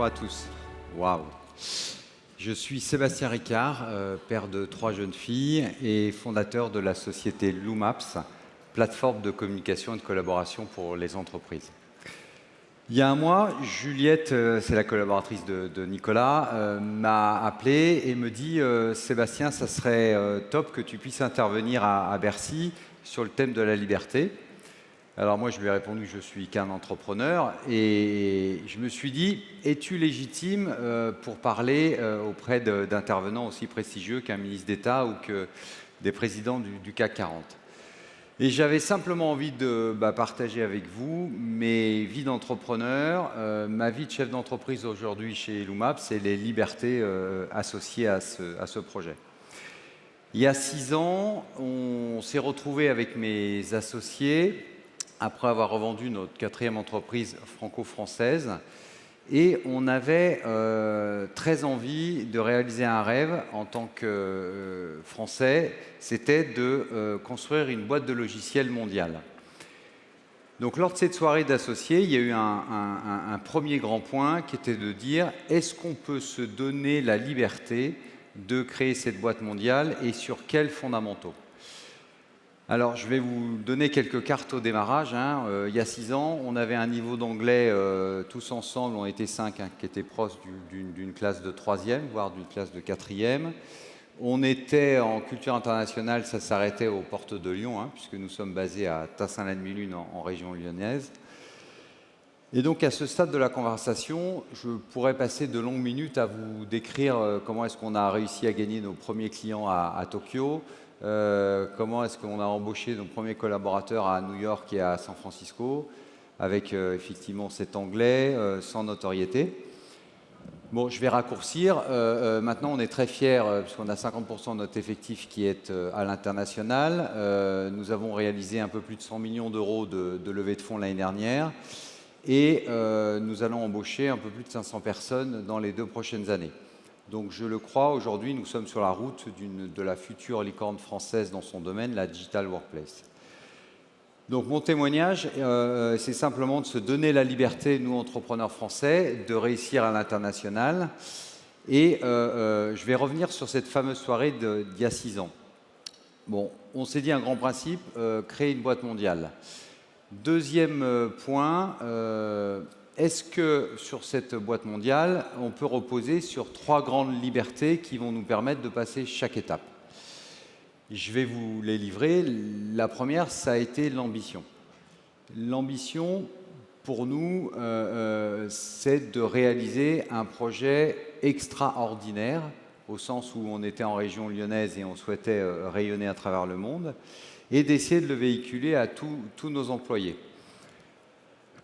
bonjour à tous. Waouh! Je suis Sébastien Ricard, père de 3 jeunes filles et fondateur de la société Loomaps, plateforme de communication et de collaboration pour les entreprises. Il y a un mois, Juliette, c'est la collaboratrice de Nicolas, m'a appelé et me dit Sébastien, ça serait top que tu puisses intervenir à Bercy sur le thème de la liberté. Alors moi, je lui ai répondu que je suis qu'un entrepreneur et je me suis dit, es-tu légitime pour parler auprès d'intervenants aussi prestigieux qu'un ministre d'État ou que des présidents du CAC 40? Et j'avais simplement envie de partager avec vous mes vies d'entrepreneur, ma vie de chef d'entreprise aujourd'hui chez Loomaps et les libertés associées à ce projet. Il y a 6 ans, on s'est retrouvé avec mes associés après avoir revendu notre 4e entreprise franco-française et on avait très envie de réaliser un rêve en tant que Français, c'était de construire une boîte de logiciels mondiale. Donc lors de cette soirée d'associés, il y a eu un premier grand point qui était de dire est-ce qu'on peut se donner la liberté de créer cette boîte mondiale et sur quels fondamentaux? Alors, je vais vous donner quelques cartes au démarrage. Il y a 6 ans, on avait un niveau d'anglais tous ensemble, on était 5, qui étaient proches d'une classe de 3e, voire d'une classe de 4e. On était en culture internationale, ça s'arrêtait aux portes de Lyon, puisque nous sommes basés à Tassin-la-Demi-Lune en région lyonnaise. Et donc, à ce stade de la conversation, je pourrais passer de longues minutes à vous décrire comment est-ce qu'on a réussi à gagner nos premiers clients à Tokyo, comment est-ce qu'on a embauché nos premiers collaborateurs à New York et à San Francisco, avec effectivement cet anglais sans notoriété. Bon, je vais raccourcir. Maintenant, on est très fiers, puisqu'on a 50% de notre effectif qui est à l'international. Nous avons réalisé un peu plus de 100 millions d'euros de levée de fonds l'année dernière. Et nous allons embaucher un peu plus de 500 personnes dans les 2 prochaines années. Donc je le crois, aujourd'hui, nous sommes sur la route de la future licorne française dans son domaine, la Digital Workplace. Donc mon témoignage, c'est simplement de se donner la liberté, nous entrepreneurs français, de réussir à l'international. Et je vais revenir sur cette fameuse soirée d'il y a 6 ans. Bon, on s'est dit un grand principe, créer une boîte mondiale. Deuxième point, est-ce que sur cette boîte mondiale, on peut reposer sur 3 grandes libertés qui vont nous permettre de passer chaque étape? Je vais vous les livrer. La première, ça a été l'ambition. L'ambition, pour nous, c'est de réaliser un projet extraordinaire, au sens où on était en région lyonnaise et on souhaitait rayonner à travers le monde, et d'essayer de le véhiculer à tous nos employés,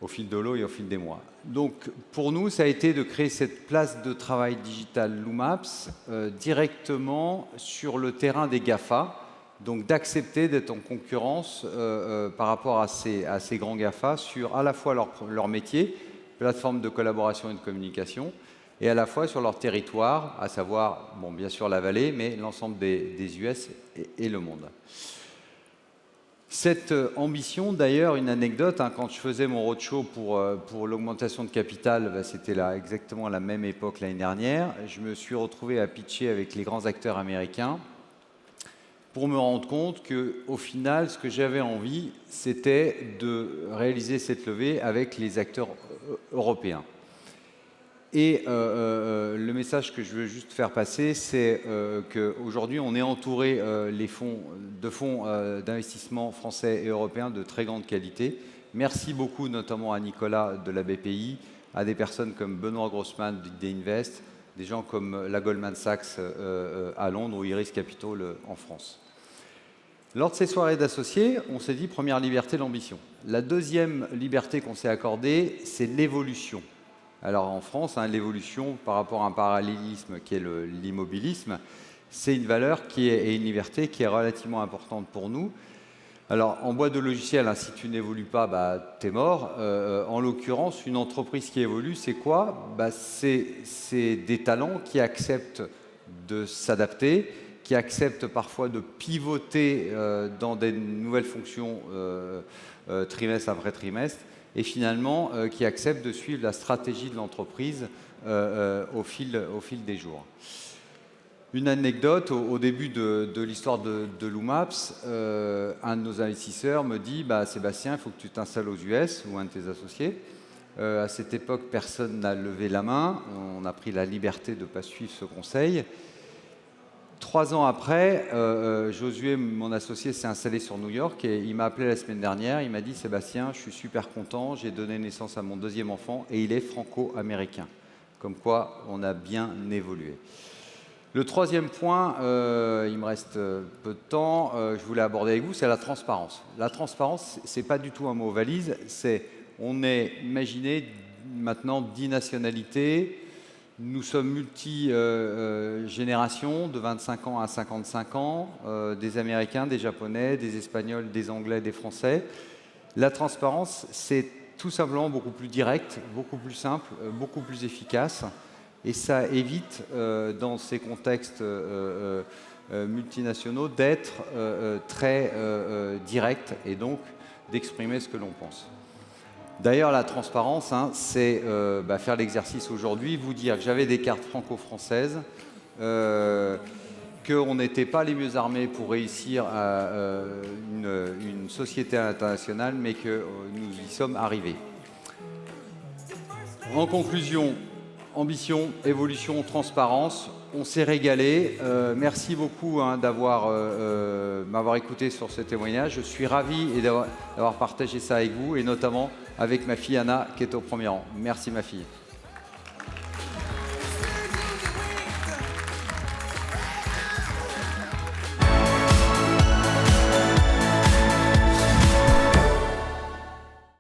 au fil de l'eau et au fil des mois. Donc, pour nous, ça a été de créer cette place de travail digital Loomaps directement sur le terrain des GAFA, donc d'accepter d'être en concurrence par rapport à ces grands GAFA sur à la fois leur métier, plateforme de collaboration et de communication, et à la fois sur leur territoire, à savoir, bon, bien sûr la vallée, mais l'ensemble des US et le monde. Cette ambition, d'ailleurs, une anecdote, quand je faisais mon roadshow pour l'augmentation de capital, c'était exactement à la même époque l'année dernière, je me suis retrouvé à pitcher avec les grands acteurs américains pour me rendre compte qu'au final, ce que j'avais envie, c'était de réaliser cette levée avec les acteurs européens. Et le message que je veux juste faire passer, c'est qu'aujourd'hui, on est entouré de fonds d'investissement français et européens de très grande qualité. Merci beaucoup, notamment à Nicolas de la BPI, à des personnes comme Benoît Grossman d'Invest, des gens comme la Goldman Sachs à Londres ou Iris Capital en France. Lors de ces soirées d'associés, on s'est dit première liberté, l'ambition. La deuxième liberté qu'on s'est accordée, c'est l'évolution. Alors en France, l'évolution par rapport à un parallélisme qui est l'immobilisme, c'est une valeur et une liberté qui est relativement importante pour nous. Alors en boîte de logiciel, si tu n'évolues pas, t'es mort. En l'occurrence, une entreprise qui évolue, c'est quoi? C'est des talents qui acceptent de s'adapter, qui acceptent parfois de pivoter dans des nouvelles fonctions trimestre après trimestre, et finalement qui acceptent de suivre la stratégie de l'entreprise au fil des jours. Une anecdote, au début de l'histoire de Loomaps, un de nos investisseurs me dit « Sébastien, il faut que tu t'installes aux US, ou un de tes associés ». À cette époque, personne n'a levé la main. On a pris la liberté de ne pas suivre ce conseil. 3 ans après, Josué, mon associé, s'est installé sur New York et il m'a appelé la semaine dernière. Il m'a dit « Sébastien, je suis super content, j'ai donné naissance à mon 2e enfant et il est franco-américain ». Comme quoi, on a bien évolué. Le 3e point, il me reste peu de temps, je voulais aborder avec vous, c'est la transparence. La transparence, ce n'est pas du tout un mot valise, on est, imaginez, maintenant 10 nationalités, nous sommes multi-générations, de 25 ans à 55 ans, des Américains, des Japonais, des Espagnols, des Anglais, des Français. La transparence, c'est tout simplement beaucoup plus direct, beaucoup plus simple, beaucoup plus efficace. Et ça évite, dans ces contextes multinationaux, d'être très direct et donc d'exprimer ce que l'on pense. D'ailleurs, la transparence, c'est faire l'exercice aujourd'hui, vous dire que j'avais des cartes franco-françaises, qu'on n'était pas les mieux armés pour réussir à une société internationale, mais que nous y sommes arrivés. En conclusion, ambition, évolution, transparence, on s'est régalé. Merci beaucoup m'avoir écouté sur ce témoignage. Je suis ravi d'avoir partagé ça avec vous et notamment avec ma fille Anna qui est au premier rang. Merci ma fille.